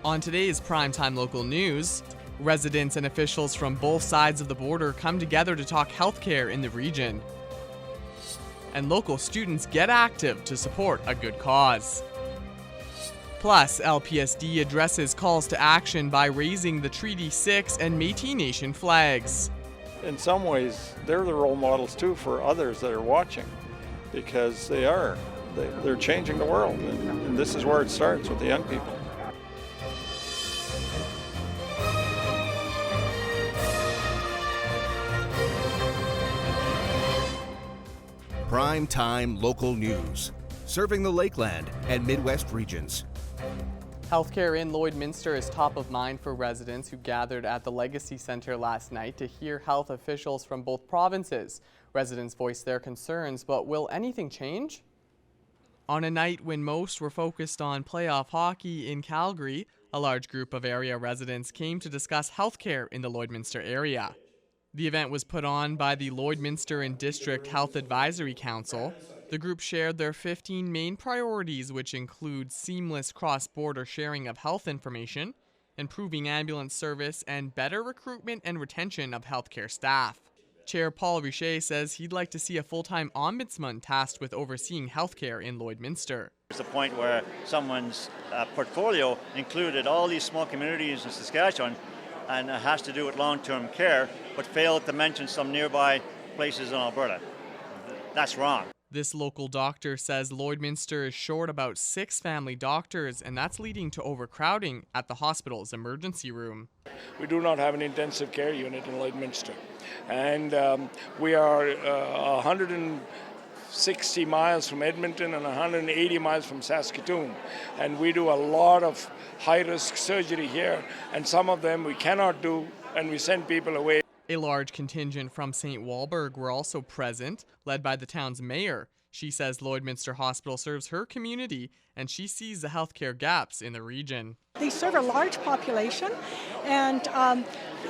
On today's Primetime Local News, residents and officials from both sides of the border come together to talk healthcare in the region. And local students get active to support a good cause. Plus, LPSD addresses calls to action by raising the Treaty 6 and Métis Nation flags. In some ways, they're the role models too for others that are watching, because they're changing the world, and this is where it starts, with the young people. Primetime Local News, serving the Lakeland and Midwest regions. Healthcare in Lloydminster is top of mind for residents who gathered at the Legacy Centre last night to hear health officials from both provinces. Residents voiced their concerns, but will anything change? On a night when most were focused on playoff hockey in Calgary, a large group of area residents came to discuss healthcare in the Lloydminster area. The event was put on by the Lloydminster and District Health Advisory Council. The group shared their 15 main priorities, which include seamless cross-border sharing of health information, improving ambulance service, and better recruitment and retention of healthcare staff. Chair Paul Richer says he'd like to see a full-time ombudsman tasked with overseeing healthcare in Lloydminster. There's a point where someone's portfolio included all these small communities in Saskatchewan, and it has to do with long-term care, but failed to mention some nearby places in Alberta. That's wrong. This local doctor says Lloydminster is short about 6 family doctors, and that's leading to overcrowding at the hospital's emergency room. We do not have an intensive care unit in Lloydminster, and we are 160 miles from Edmonton and 180 miles from Saskatoon, and we do a lot of high-risk surgery here, and some of them we cannot do, and we send people away. A large contingent from St. Walburg were also present, led by the town's mayor. She says Lloydminster Hospital serves her community, and she sees the healthcare gaps in the region. They serve a large population, and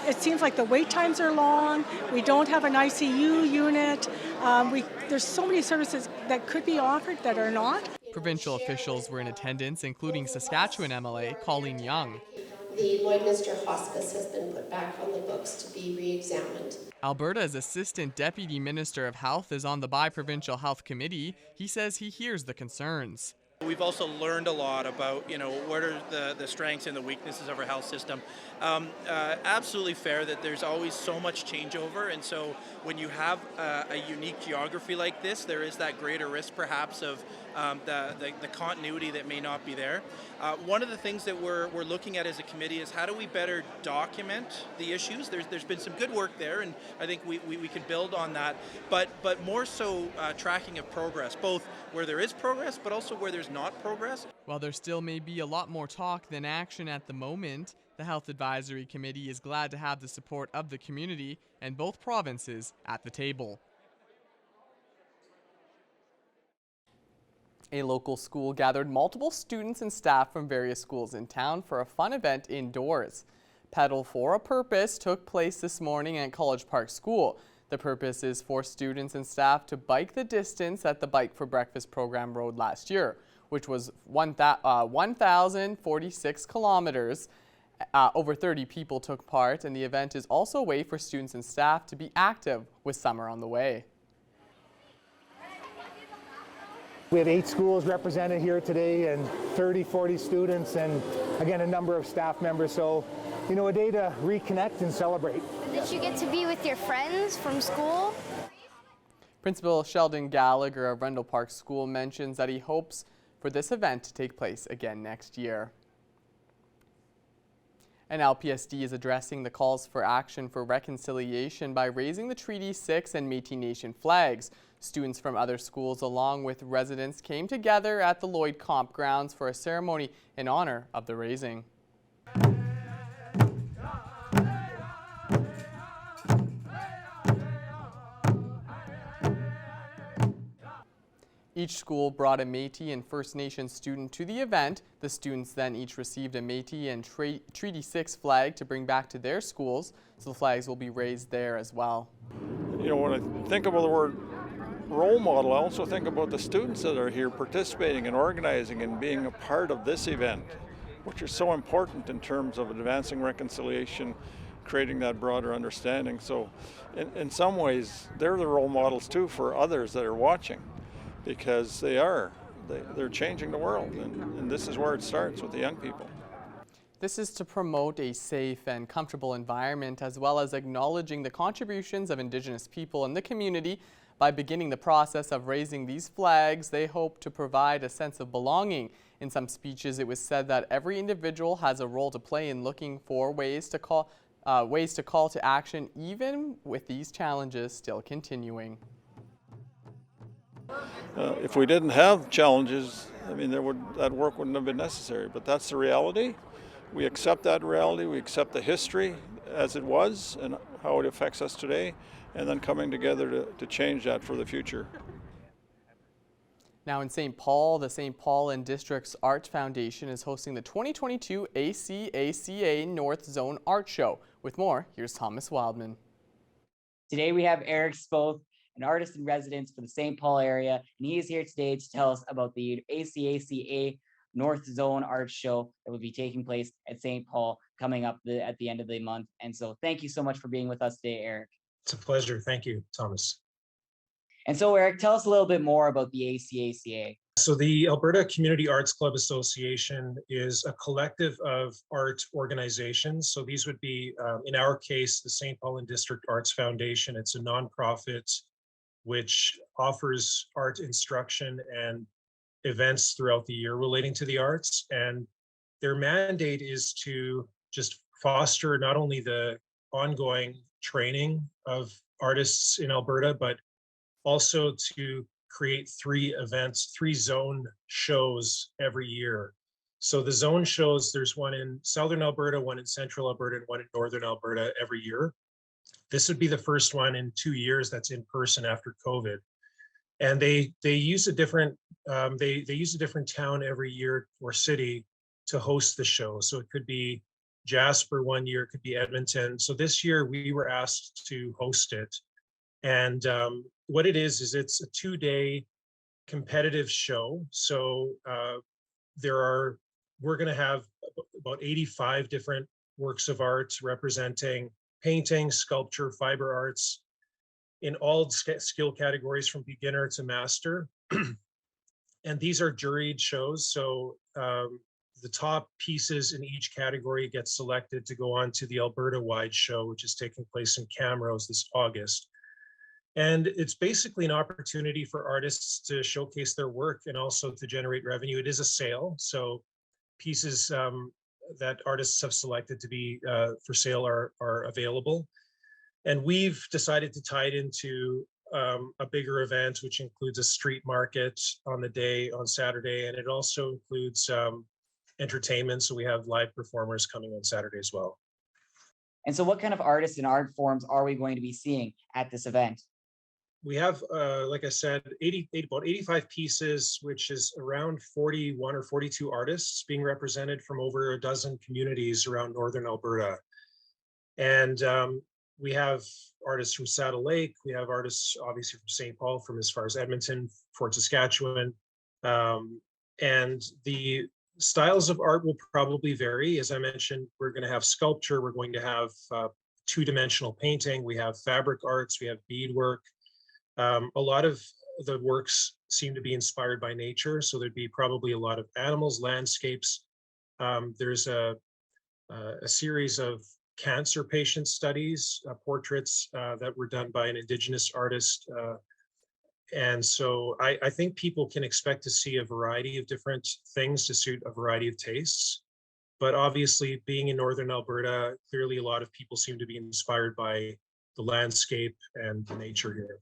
it seems like the wait times are long. We don't have an ICU unit. There's so many services that could be offered that are not. Provincial officials were in attendance, including Saskatchewan MLA Colleen Young. The Lloydminster Hospice has been put back on the books to be re-examined. Alberta's Assistant Deputy Minister of Health is on the Bi-Provincial Health Committee. He says he hears the concerns. We've also learned a lot about, what are the strengths and the weaknesses of our health system. Absolutely fair that there's always so much changeover, and so when you have a unique geography like this, there is that greater risk perhaps of the continuity that may not be there. One of the things that we're looking at as a committee is how do we better document the issues. There's been some good work there, and I think we can build on that, but more so tracking of progress, both where there is progress but also where there's not progress. While there still may be a lot more talk than action at the moment, the Health Advisory Committee is glad to have the support of the community and both provinces at the table. A local school gathered multiple students and staff from various schools in town for a fun event indoors. Pedal for a Purpose took place this morning at College Park School. The purpose is for students and staff to bike the distance that the Bike for Breakfast program rode last year, which was 1,046 kilometers. Over 30 people took part, and the event is also a way for students and staff to be active with summer on the way. We have 8 schools represented here today, and 40 students, and again a number of staff members. So, a day to reconnect and celebrate. Did you get to be with your friends from school? Principal Sheldon Gallagher of Rendell Park School mentions that he hopes for this event to take place again next year. And LPSD is addressing the calls for action for reconciliation by raising the Treaty 6 and Métis Nation flags. Students from other schools along with residents came together at the Lloyd Comp grounds for a ceremony in honor of the raising. Each school brought a Métis and First Nation student to the event. The students then each received a Métis and Treaty 6 flag to bring back to their schools, so the flags will be raised there as well. When I think about the word role model, I also think about the students that are here participating and organizing and being a part of this event. which are so important in terms of advancing reconciliation, creating that broader understanding. So in some ways, they're the role models too for others that are watching, because they're changing the world, and this is where it starts with the young people. This is to promote a safe and comfortable environment, as well as acknowledging the contributions of Indigenous people in the community. By beginning the process of raising these flags, they hope to provide a sense of belonging. In some speeches, it was said that every individual has a role to play in looking for ways to call to action, even with these challenges still continuing. If we didn't have challenges, I mean, that work wouldn't have been necessary. But that's the reality. We accept that reality. We accept the history as it was and how it affects us today, and then coming together to change that for the future. Now in St. Paul, the St. Paul and District's Art Foundation is hosting the 2022 ACACA North Zone Art Show. With more, here's Thomas Wildman. Today we have Eric Spoth, an artist in residence for the St. Paul area, and he is here today to tell us about the ACACA North Zone Art Show that will be taking place at St. Paul coming up at the end of the month. And so thank you so much for being with us today, Eric. It's a pleasure. Thank you, Thomas. And so, Eric, tell us a little bit more about the ACACA. So the Alberta Community Arts Club Association is a collective of art organizations. So these would be, in our case, the St. Paul and District Arts Foundation. It's a nonprofit which offers art instruction and events throughout the year relating to the arts. And their mandate is to just foster not only the ongoing training of artists in Alberta, but also to create 3 events, 3 zone shows every year. So the zone shows, there's one in Southern Alberta, one in Central Alberta, and one in Northern Alberta every year. This would be the first one in 2 years that's in person after COVID. And they use a different they use a different town every year or city to host the show. So it could be Jasper one year, it could be Edmonton. So this year we were asked to host it. And what it is it's a 2-day competitive show. So we're going to have about 85 different works of art representing painting, sculpture, fiber arts in all skill categories from beginner to master. And these are juried shows. So the top pieces in each category get selected to go on to the Alberta-wide show, which is taking place in Camrose this August. And it's basically an opportunity for artists to showcase their work and also to generate revenue. It is a sale, so pieces that artists have selected to be for sale are available. And we've decided to tie it into a bigger event, which includes a street market on the day on Saturday, and it also includes entertainment. So we have live performers coming on Saturday as well. And so what kind of artists and art forms are we going to be seeing at this event? We have, like I said, about 85 pieces, which is around 41 or 42 artists being represented from over a dozen communities around Northern Alberta. And we have artists from Saddle Lake. We have artists, obviously, from St. Paul, from as far as Edmonton, Fort Saskatchewan. And the styles of art will probably vary. As I mentioned, we're going to have sculpture. We're going to have 2-dimensional painting. We have fabric arts. We have beadwork. A lot of the works seem to be inspired by nature, so there'd be probably a lot of animals, landscapes. There's a series of cancer patient studies, portraits that were done by an Indigenous artist. And so I think people can expect to see a variety of different things to suit a variety of tastes. But obviously, being in Northern Alberta, clearly a lot of people seem to be inspired by the landscape and the nature here.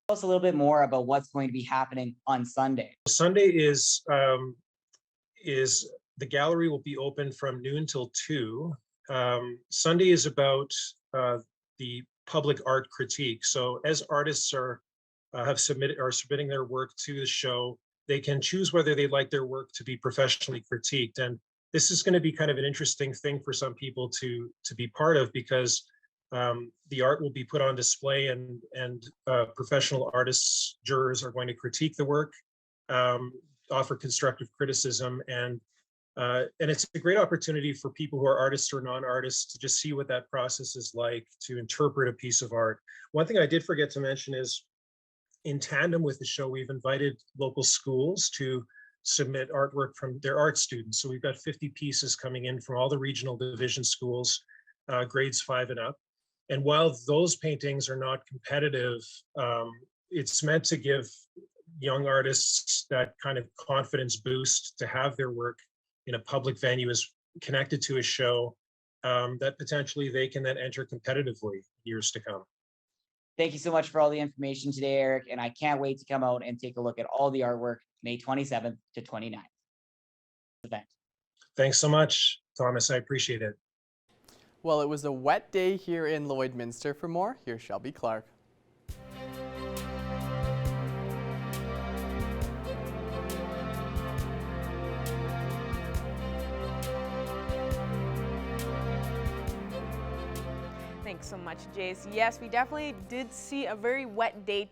Tell us a little bit more about what's going to be happening on Sunday. Sunday is the gallery will be open from noon till 2. Sunday is about the public art critique. So as artists are submitting their work to the show, they can choose whether they'd like their work to be professionally critiqued. And this is going to be kind of an interesting thing for some people to be part of, because the art will be put on display, and professional artists, jurors are going to critique the work, offer constructive criticism, and And it's a great opportunity for people who are artists or non-artists to just see what that process is like to interpret a piece of art. One thing I did forget to mention is in tandem with the show, we've invited local schools to submit artwork from their art students. So we've got 50 pieces coming in from all the regional division schools, grades 5 and up. And while those paintings are not competitive, it's meant to give young artists that kind of confidence boost to have their work in a public venue is connected to a show that potentially they can then enter competitively years to come. Thank you so much for all the information today, Eric, and I can't wait to come out and take a look at all the artwork May 27th to 29th event. Thanks so much, Thomas. I appreciate it. Well, it was a wet day here in Lloydminster. For more, here's Shelby Clark. Thanks so much, Jace. Yes, we definitely did see a very wet day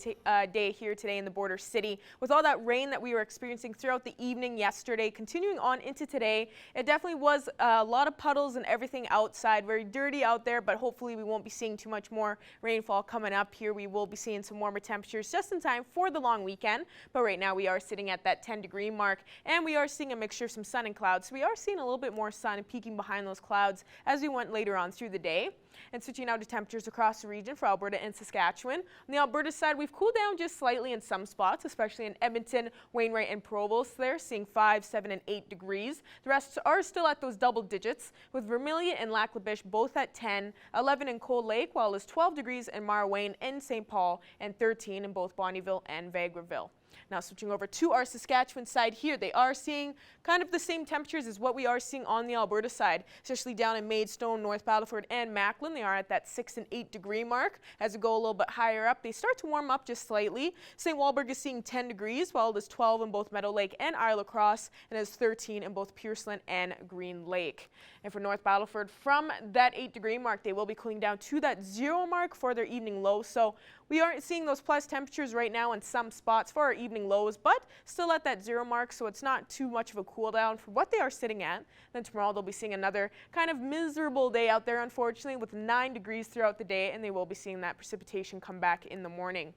here today in the border city. With all that rain that we were experiencing throughout the evening yesterday, continuing on into today, it definitely was a lot of puddles and everything outside. Very dirty out there, but hopefully we won't be seeing too much more rainfall coming up here. We will be seeing some warmer temperatures just in time for the long weekend. But right now we are sitting at that 10-degree mark, and we are seeing a mixture of some sun and clouds. So we are seeing a little bit more sun peeking behind those clouds as we went later on through the day. And switching now to temperatures across the region for Alberta and Saskatchewan. On the Alberta side, we've cooled down just slightly in some spots, especially in Edmonton, Wainwright, and Provost there, seeing 5, 7, and 8 degrees. The rest are still at those double digits, with Vermilion and Lac La Biche both at 10, 11 in Cold Lake, while it's 12 degrees in Marawayne and St. Paul, and 13 in both Bonnyville and Vegreville. Now switching over to our Saskatchewan side here, they are seeing kind of the same temperatures as what we are seeing on the Alberta side, especially down in Maidstone, North Battleford, and Macklin. They are at that 6 and 8 degree mark. As we go a little bit higher up, they start to warm up just slightly. St. Walburg is seeing 10 degrees, while it is 12 in both Meadow Lake and Isle of Cross, and is 13 in both Pierceland and Green Lake. And for North Battleford, from that 8-degree mark, they will be cooling down to that 0 mark for their evening low. So we aren't seeing those plus temperatures right now in some spots for our evening lows, but still at that 0 mark, so it's not too much of a cool down for what they are sitting at. Then tomorrow they'll be seeing another kind of miserable day out there, unfortunately, with 9 degrees throughout the day, and they will be seeing that precipitation come back in the morning.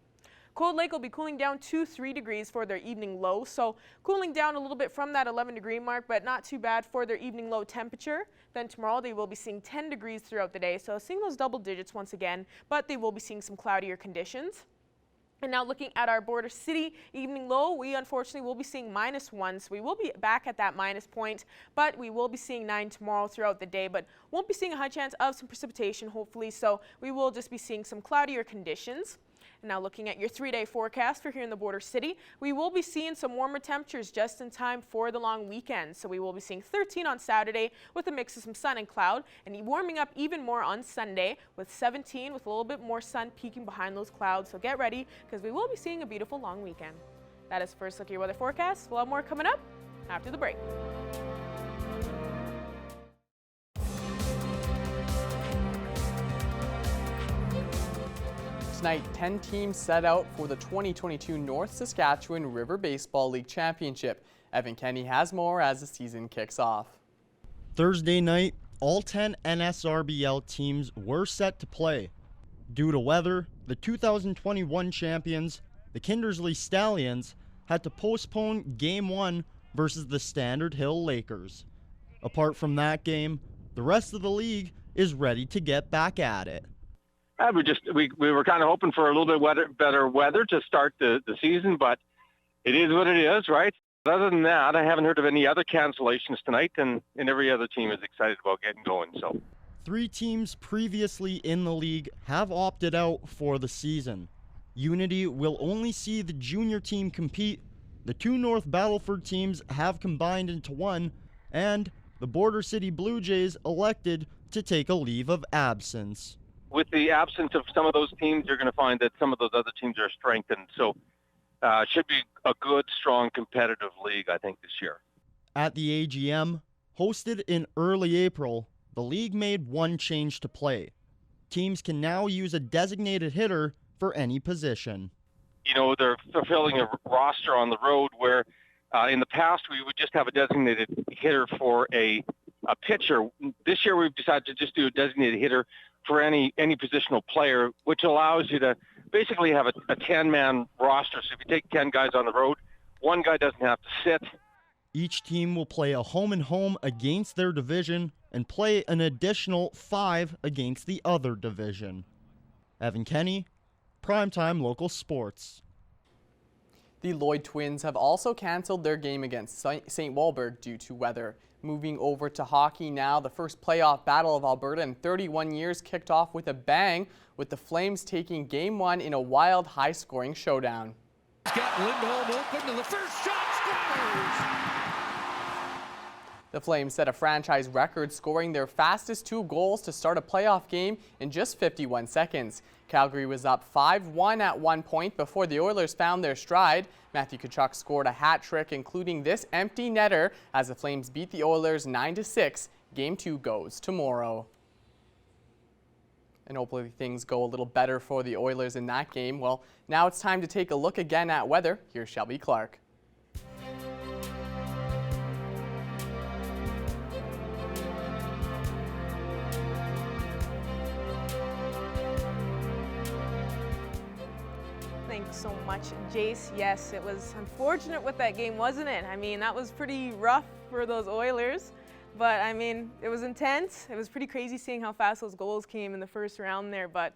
Cold Lake will be cooling down to 3 degrees for their evening low, so cooling down a little bit from that 11-degree mark, but not too bad for their evening low temperature. Then tomorrow they will be seeing 10 degrees throughout the day, so seeing those double digits once again, but they will be seeing some cloudier conditions. And now looking at our border city evening low, we unfortunately will be seeing -1, so we will be back at that minus point, but we will be seeing 9 tomorrow throughout the day, but won't be seeing a high chance of some precipitation, hopefully, so we will just be seeing some cloudier conditions. And now looking at your 3-day forecast for here in the border city, we will be seeing some warmer temperatures just in time for the long weekend. So we will be seeing 13 on Saturday with a mix of some sun and cloud, and warming up even more on Sunday with 17 with a little bit more sun peeking behind those clouds. So get ready, because we will be seeing a beautiful long weekend. That is first look at your weather forecast. We'll have more coming up after the break. Tonight, 10 teams set out for the 2022 North Saskatchewan River Baseball League Championship. Evan Kenny has more as the season kicks off. Thursday night, all 10 NSRBL teams were set to play. Due to weather, the 2021 champions, the Kindersley Stallions, had to postpone Game 1 versus the Standard Hill Lakers. Apart from that game, the rest of the league is ready to get back at it. We were kind of hoping for a little bit better weather to start the season, but it is what it is, right? But other than that, I haven't heard of any other cancellations tonight, and every other team is excited about getting going. So, 3 teams previously in the league have opted out for the season. Unity will only see the junior team compete. The 2 North Battleford teams have combined into one, and the Border City Blue Jays elected to take a leave of absence. With the absence of some of those teams, you're going to find that some of those other teams are strengthened. So it should be a good, strong, competitive league, I think, this year. At the AGM, hosted in early April, the league made one change to play. Teams can now use a designated hitter for any position. You know, they're fulfilling a roster on the road where In the past, we would just have a designated hitter for a pitcher. This year, we've decided to just do a designated hitter for any positional player, which allows you to basically have a 10-man roster. So if you take 10 guys on the road, one guy doesn't have to sit. Each team will play a home-and-home against their division and play an additional 5 against the other division. Evan Kenny, Primetime Local Sports. The Lloyd Twins have also canceled their game against St. Walburg due to weather. Moving over to hockey now, the first playoff battle of Alberta in 31 years kicked off with a bang, with the Flames taking Game 1 in a wild, high-scoring showdown. He's got Lindholm open, and the first shot scores! The Flames set a franchise record, scoring their fastest 2 goals to start a playoff game in just 51 seconds. Calgary was up 5-1 at one point before the Oilers found their stride. Matthew Tkachuk scored a hat trick, including this empty netter, as the Flames beat the Oilers 9-6. Game 2 goes tomorrow. And hopefully things go a little better for the Oilers in that game. Well, now it's time to take a look again at weather. Here's Shelby Clark. Thanks so much, Jace. Yes, it was unfortunate with that game, wasn't it? I mean, that was pretty rough for those Oilers. But, I mean, it was intense. It was pretty crazy seeing how fast those goals came in the first round there. But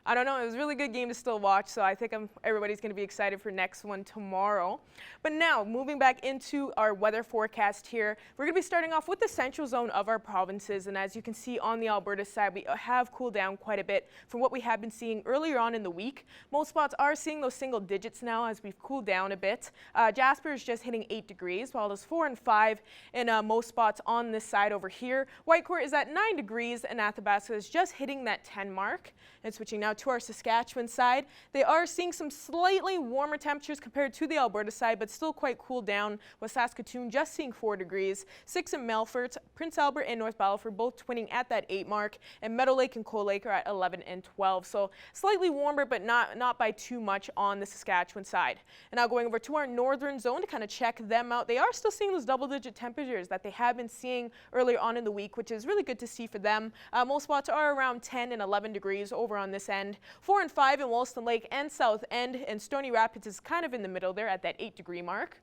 I don't know. It was a really good game to still watch. So I think everybody's going to be excited for next one tomorrow. But now, moving back into our weather forecast here, we're going to be starting off with the central zone of our provinces. And as you can see on the Alberta side, we have cooled down quite a bit from what we have been seeing earlier on in the week. Most spots are seeing those single digits now as we've cooled down a bit. Jasper is just hitting 8 degrees, while there's 4 and 5 in most spots on this side over here. Whitecourt is at 9 degrees, and Athabasca is just hitting that 10 mark. And switching now to our Saskatchewan side, they are seeing some slightly warmer temperatures compared to the Alberta side, but still quite cooled down, with Saskatoon just seeing 4 degrees, 6 in Melfort, Prince Albert and North Battleford both twinning at that 8 mark, and Meadow Lake and Cold Lake are at 11 and 12. So slightly warmer, but not by too much on the Saskatchewan side. And now going over to our northern zone to kind of check them out, they are still seeing those double-digit temperatures that they have been seeing earlier on in the week, which is really good to see for them. Most spots are around 10 and 11 degrees over on this end. 4 and 5 in Wollaston Lake and South End, and Stony Rapids is kind of in the middle there at that 8-degree mark.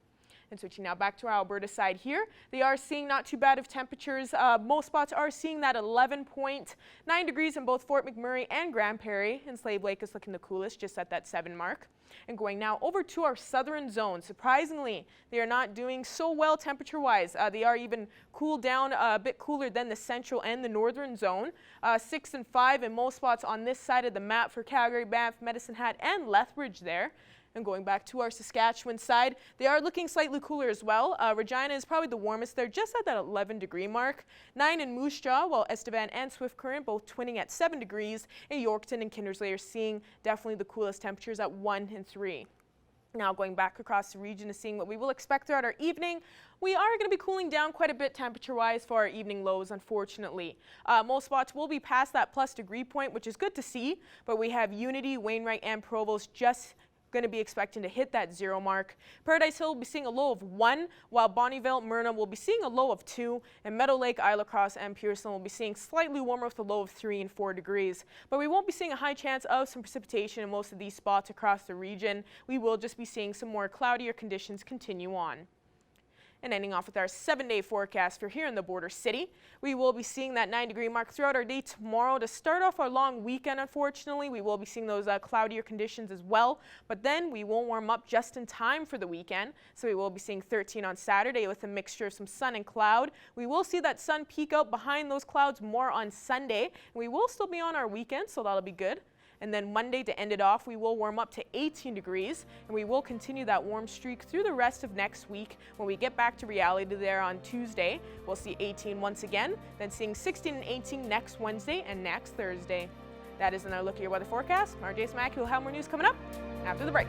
And switching now back to our Alberta side here, they are seeing not too bad of temperatures. Most spots are seeing that 11.9 degrees in both Fort McMurray and Grand Prairie, and Slave Lake is looking the coolest, just at that 7 mark. And going now over to our southern zone, surprisingly, they are not doing so well temperature-wise. They are even cooled down a bit cooler than the central and the northern zone. 6 and 5 in most spots on this side of the map for Calgary, Banff, Medicine Hat, and Lethbridge there. And going back to our Saskatchewan side, they are looking slightly cooler as well. Regina is probably the warmest there, just at that 11-degree mark. 9 in Moose Jaw, while Estevan and Swift Current both twinning at 7 degrees. And Yorkton and Kindersley are seeing definitely the coolest temperatures at 1 and 3. Now going back across the region to seeing what we will expect throughout our evening, we are going to be cooling down quite a bit temperature-wise for our evening lows, unfortunately. Most spots will be past that plus degree point, which is good to see, but we have Unity, Wainwright, and Provost just going to be expecting to hit that 0 mark. Paradise Hill will be seeing a low of 1, while Bonnyville, Myrna will be seeing a low of 2, and Meadow Lake, Isla Cross, and Pearson will be seeing slightly warmer with a low of 3 and 4 degrees. But we won't be seeing a high chance of some precipitation in most of these spots across the region. We will just be seeing some more cloudier conditions continue on. And ending off with our 7-day forecast for here in the border city. We will be seeing that 9-degree mark throughout our day tomorrow. To start off our long weekend, unfortunately, we will be seeing those cloudier conditions as well. But then we will warm up just in time for the weekend. So we will be seeing 13 on Saturday with a mixture of some sun and cloud. We will see that sun peek out behind those clouds more on Sunday. We will still be on our weekend, so that'll be good. And then Monday, to end it off, we will warm up to 18 degrees, and we will continue that warm streak through the rest of next week. When we get back to reality there on Tuesday, we'll see 18 once again, then seeing 16 and 18 next Wednesday and next Thursday. That is another look at your weather forecast. I'm Jace Mackey. We'll have more news coming up after the break.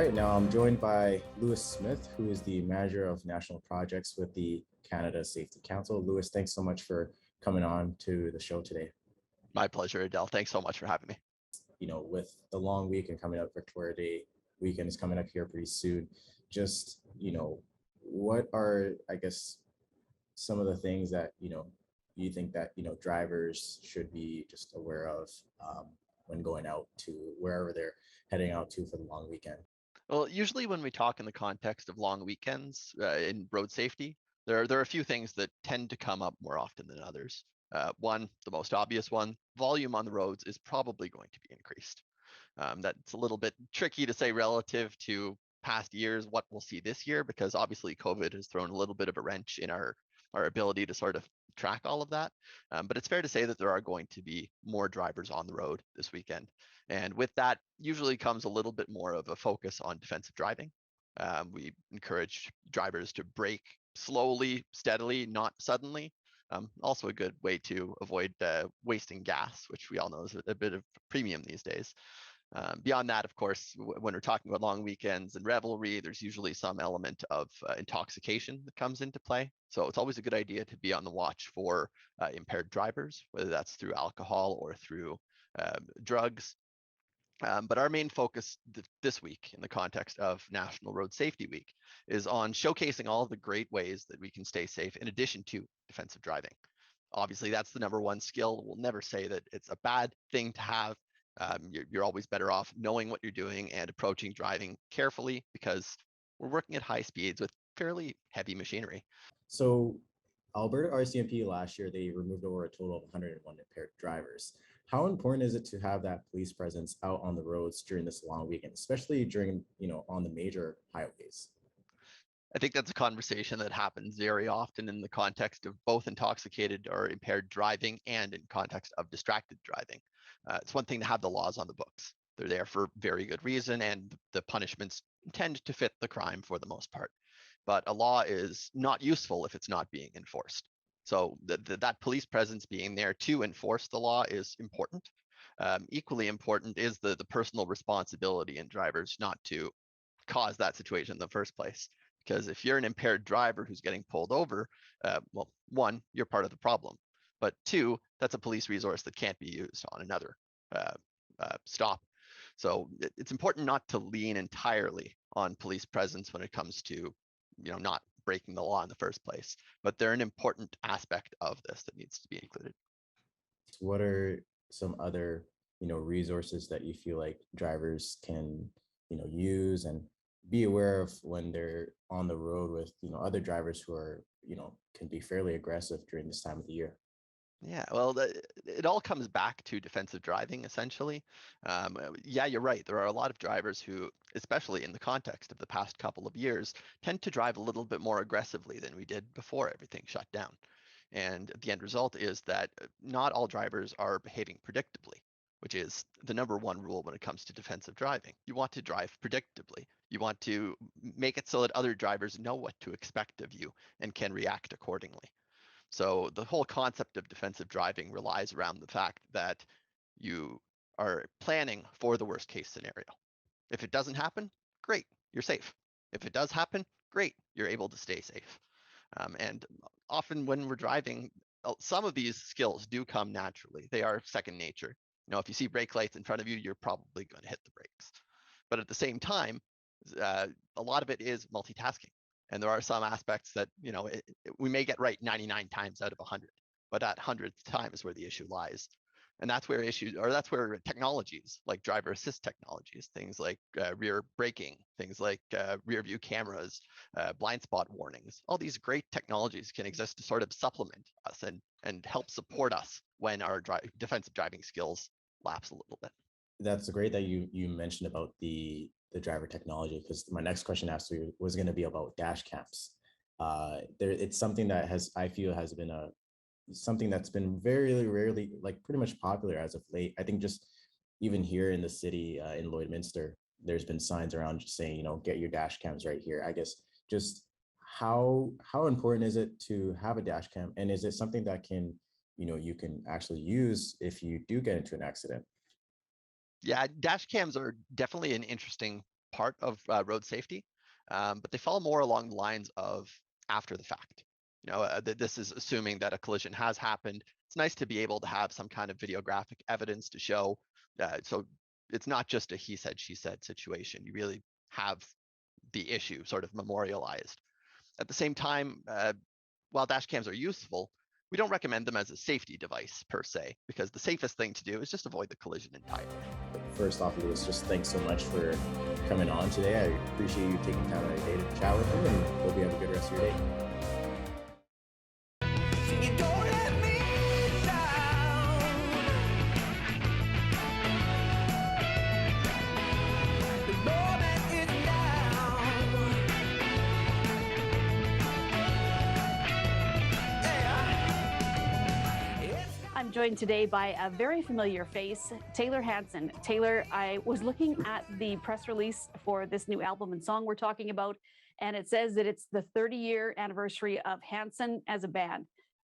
right, now I'm joined by Lewis Smith, who is the Manager of National Projects with the Canada Safety Council. Lewis, thanks so much for coming on to the show today. My pleasure, Adele. Thanks so much for having me. You know, with the long weekend coming up, Victoria Day weekend is coming up here pretty soon. Just, what are, I guess, some of the things that, you think that, drivers should be just aware of when going out to wherever they're heading out to for the long weekend? Well, usually when we talk in the context of long weekends in road safety, there are a few things that tend to come up more often than others. One, the most obvious one, volume on the roads is probably going to be increased. That's a little bit tricky to say relative to past years, what we'll see this year, because obviously COVID has thrown a little bit of a wrench in our ability to sort of track all of that. But it's fair to say that there are going to be more drivers on the road this weekend. And with that usually comes a little bit more of a focus on defensive driving. We encourage drivers to brake slowly, steadily, not suddenly. Also a good way to avoid wasting gas, which we all know is a bit of premium these days. Beyond that, of course, when we're talking about long weekends and revelry, there's usually some element of intoxication that comes into play. So it's always a good idea to be on the watch for impaired drivers, whether that's through alcohol or through drugs. But our main focus this week in the context of National Road Safety Week is on showcasing all of the great ways that we can stay safe in addition to defensive driving. Obviously, that's the number one skill. We'll never say that it's a bad thing to have. You're always better off knowing what you're doing and approaching driving carefully because we're working at high speeds with fairly heavy machinery. So Alberta RCMP last year, they removed over a total of 101 impaired drivers. How important is it to have that police presence out on the roads during this long weekend, especially during, on the major highways? I think that's a conversation that happens very often in the context of both intoxicated or impaired driving and in context of distracted driving. It's one thing to have the laws on the books. They're there for very good reason, and the punishments tend to fit the crime for the most part. But a law is not useful if it's not being enforced. So that police presence being there to enforce the law is important. Equally important is the personal responsibility in drivers not to cause that situation in the first place. Because if you're an impaired driver who's getting pulled over, well, one, you're part of the problem. But two, that's a police resource that can't be used on another stop. So it's important not to lean entirely on police presence when it comes to, not breaking the law in the first place. But they're an important aspect of this that needs to be included. What are some other, resources that you feel like drivers can, use and be aware of when they're on the road with, other drivers who are, can be fairly aggressive during this time of the year? Yeah, well, it all comes back to defensive driving, essentially. Yeah, you're right. There are a lot of drivers who, especially in the context of the past couple of years, tend to drive a little bit more aggressively than we did before everything shut down. And the end result is that not all drivers are behaving predictably, which is the number one rule when it comes to defensive driving. You want to drive predictably. You want to make it so that other drivers know what to expect of you and can react accordingly. So the whole concept of defensive driving relies around the fact that you are planning for the worst case scenario. If it doesn't happen, great, you're safe. If it does happen, great, you're able to stay safe. And often when we're driving, some of these skills do come naturally. They are second nature. If you see brake lights in front of you, you're probably going to hit the brakes. But at the same time, a lot of it is multitasking. And there are some aspects that, we may get right 99 times out of 100, but that 100th time is where the issue lies. And that's where that's where technologies like driver assist technologies, things like rear braking, things like rear view cameras, blind spot warnings, all these great technologies can exist to sort of supplement us and help support us when our defensive driving skills lapse a little bit. That's great that you mentioned about the driver technology, because my next question asked you was going to be about dash cams. It's something that I feel has been something that's been very rarely, like pretty much popular as of late. I think just even here in the city, in Lloydminster, there's been signs around just saying, get your dash cams right here. I guess just how important is it to have a dash cam, and is it something that can, you can actually use if you do get into an accident? Yeah, dash cams are definitely an interesting part of road safety, but they fall more along the lines of after the fact. This is assuming that a collision has happened. It's nice to be able to have some kind of videographic evidence to show. So it's not just a he said, she said situation. You really have the issue sort of memorialized. At the same time, while dash cams are useful, we don't recommend them as a safety device per se, because the safest thing to do is just avoid the collision entirely. First off, Lewis, just thanks so much for coming on today. I appreciate you taking time out of your day to chat with me, and hope you have a good rest of your day. I'm joined today by a very familiar face, Taylor Hanson. Taylor, I was looking at the press release for this new album and song we're talking about, and it says that it's the 30-year anniversary of Hanson as a band.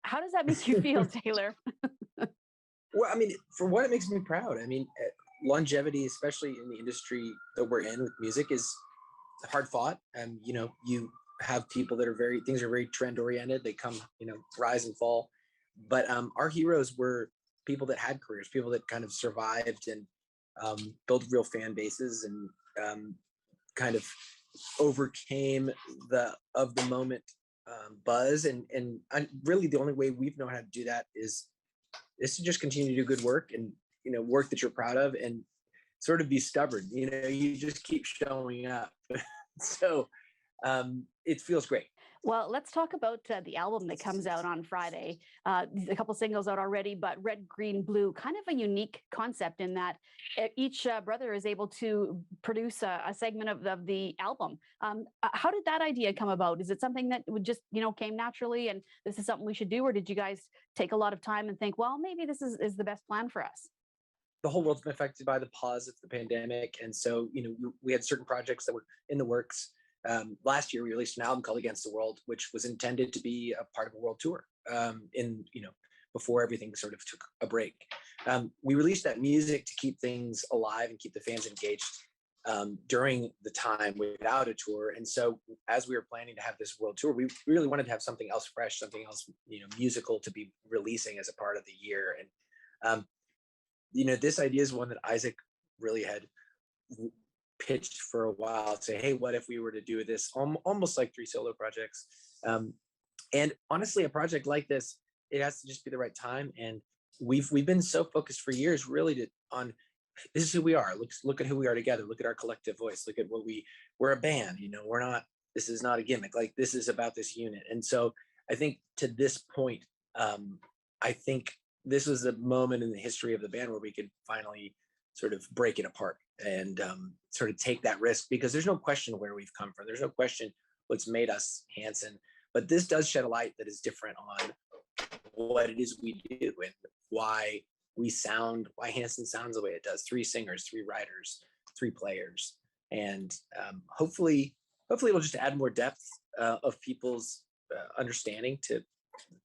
How does that make you feel, Taylor? Well, I mean, for one, it makes me proud. I mean, longevity, especially in the industry that we're in with music, is hard fought. And, you have people that are things are very trend oriented. They come, rise and fall. But our heroes were people that had careers, people that kind of survived and built real fan bases and kind of overcame the moment buzz. And really the only way we've known how to do that is to just continue to do good work and, work that you're proud of and sort of be stubborn. You just keep showing up. So it feels great. Well, let's talk about the album that comes out on Friday. A couple singles out already, but Red, Green, Blue, kind of a unique concept in that each brother is able to produce a segment of the album. How did that idea come about? Is it something that would just, came naturally and this is something we should do? Or did you guys take a lot of time and think, well, maybe this is the best plan for us? The whole world's been affected by the pause of the pandemic. And so, we had certain projects that were in the works. Last year, we released an album called Against the World, which was intended to be a part of a world tour before everything sort of took a break. We released that music to keep things alive and keep the fans engaged during the time without a tour. And so as we were planning to have this world tour, we really wanted to have something else fresh, something else, musical to be releasing as a part of the year. And, this idea is one that Isaac really had pitched for a while, say, hey, what if we were to do this almost like 3 solo projects? And honestly, a project like this, it has to just be the right time. And we've been so focused for years really on this is who we are. Look at who we are together. Look at our collective voice. Look at we're a band, this is not a gimmick. Like, this is about this unit. And so I think to this point, I think this was a moment in the history of the band where we could finally sort of break it apart and sort of take that risk, because there's no question where we've come from. There's no question what's made us Hanson, but this does shed a light that is different on what it is we do and why Hanson sounds the way it does. 3 singers, 3 writers, 3 players. And hopefully it'll just add more depth of people's understanding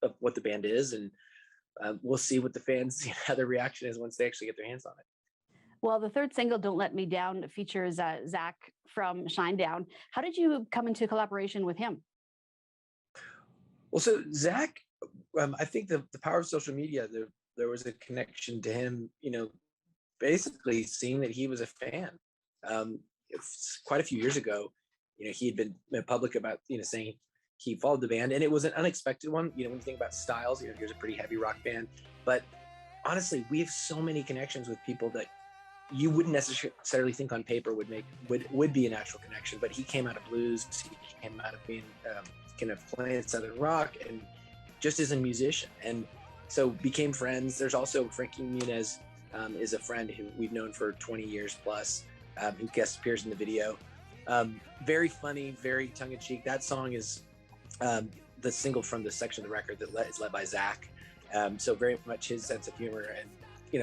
of what the band is. And we'll see what the fans, how their reaction is once they actually get their hands on it. Well, the third single, Don't Let Me Down, features Zach from Shinedown. How did you come into collaboration with him? Well, so Zach, I think the power of social media, there was a connection to him, basically seeing that he was a fan. Quite a few years ago, he had been public about, saying he followed the band, and it was an unexpected one. When you think about styles, here's a pretty heavy rock band, but honestly, we have so many connections with people that you wouldn't necessarily think on paper would be a natural connection. But he came out of blues, he came out of being kind of playing Southern rock, and just as a musician, and so became friends. There's also Frankie Muniz, is a friend who we've known for 20 years plus, who guest appears in the video. Very funny, very tongue-in-cheek. That song is the single from the section of the record that is led by Zach. So very much his sense of humor and,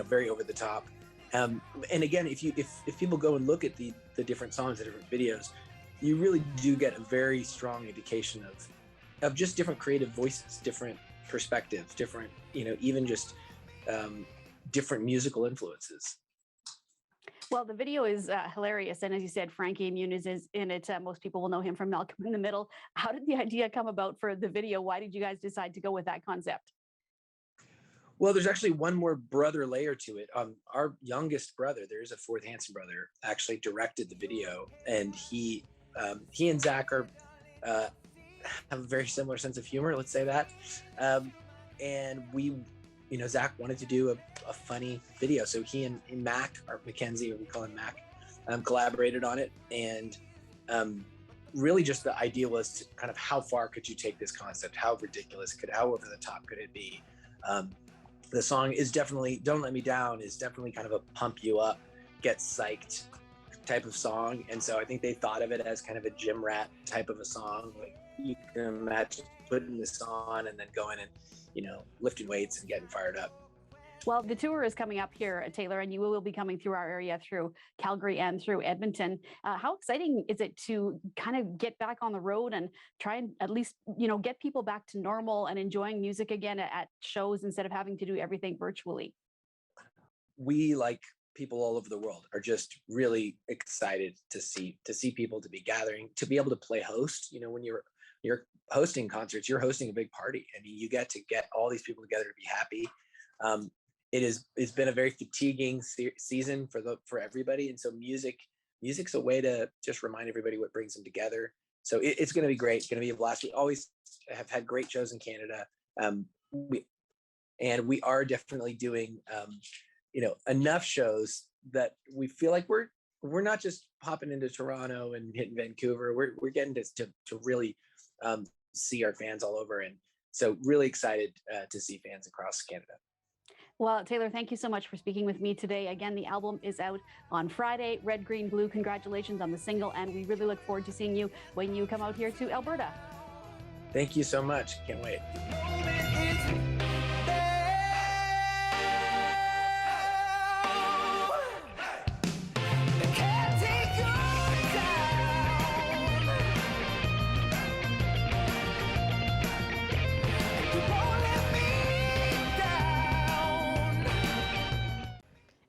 very over the top. And again, if people go and look at the different songs, the different videos, you really do get a very strong indication of just different creative voices, different perspectives, different, even just different musical influences. Well, the video is hilarious. And as you said, Frankie Muniz is in it. Most people will know him from Malcolm in the Middle. How did the idea come about for the video? Why did you guys decide to go with that concept? Well, there's actually one more brother layer to it. Our youngest brother, there's a fourth Hanson brother, actually directed the video, and he and Zach are have a very similar sense of humor. Let's say that, and we, Zach wanted to do a funny video, so he and Mac, or Mackenzie, or we call him Mac, collaborated on it, and really just the idea was to kind of how far could you take this concept? How ridiculous how over the top could it be? The song is definitely, Don't Let Me Down is definitely kind of a pump you up, get psyched type of song. And so I think they thought of it as kind of a gym rat type of a song. Like you can imagine putting this on and then going and, lifting weights and getting fired up. Well, the tour is coming up here, Taylor, and you will be coming through our area, through Calgary and through Edmonton. How exciting is it to kind of get back on the road and try and at least, get people back to normal and enjoying music again at shows instead of having to do everything virtually? We, like people all over the world, are just really excited to see people, to be gathering, to be able to play host. When you're hosting concerts, you're hosting a big party, and you get to get all these people together to be happy. It's been a very fatiguing season for everybody, and so music's a way to just remind everybody what brings them together. So it's going to be great. It's going to be a blast. We always have had great shows in Canada. We are definitely doing enough shows that we feel like we're not just popping into Toronto and hitting Vancouver. We're getting to really see our fans all over, and so really excited to see fans across Canada. Well, Taylor, thank you so much for speaking with me today. Again, the album is out on Friday, Red, Green, Blue. Congratulations on the single, and we really look forward to seeing you when you come out here to Alberta. Thank you so much. Can't wait.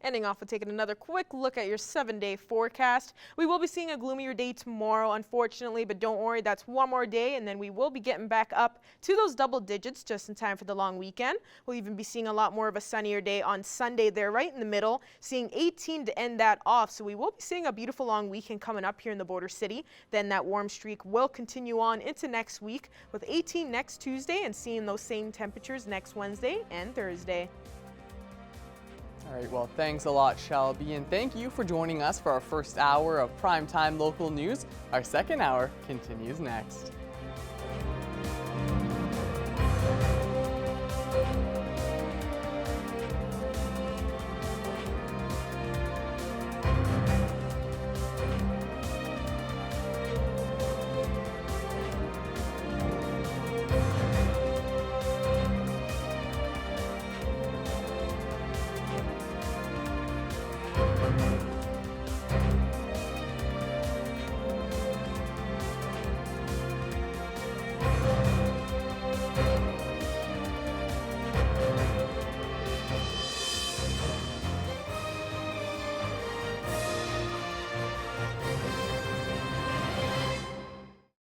Ending off with taking another quick look at your 7-day forecast. We will be seeing a gloomier day tomorrow, unfortunately, but don't worry, that's one more day, and then we will be getting back up to those double digits just in time for the long weekend. We'll even be seeing a lot more of a sunnier day on Sunday there, right in the middle, seeing 18 to end that off. So we will be seeing a beautiful long weekend coming up here in the border city. Then that warm streak will continue on into next week with 18 next Tuesday and seeing those same temperatures next Wednesday and Thursday. All right, well, thanks a lot, Shelby, and thank you for joining us for our first hour of Primetime Local News. Our second hour continues next.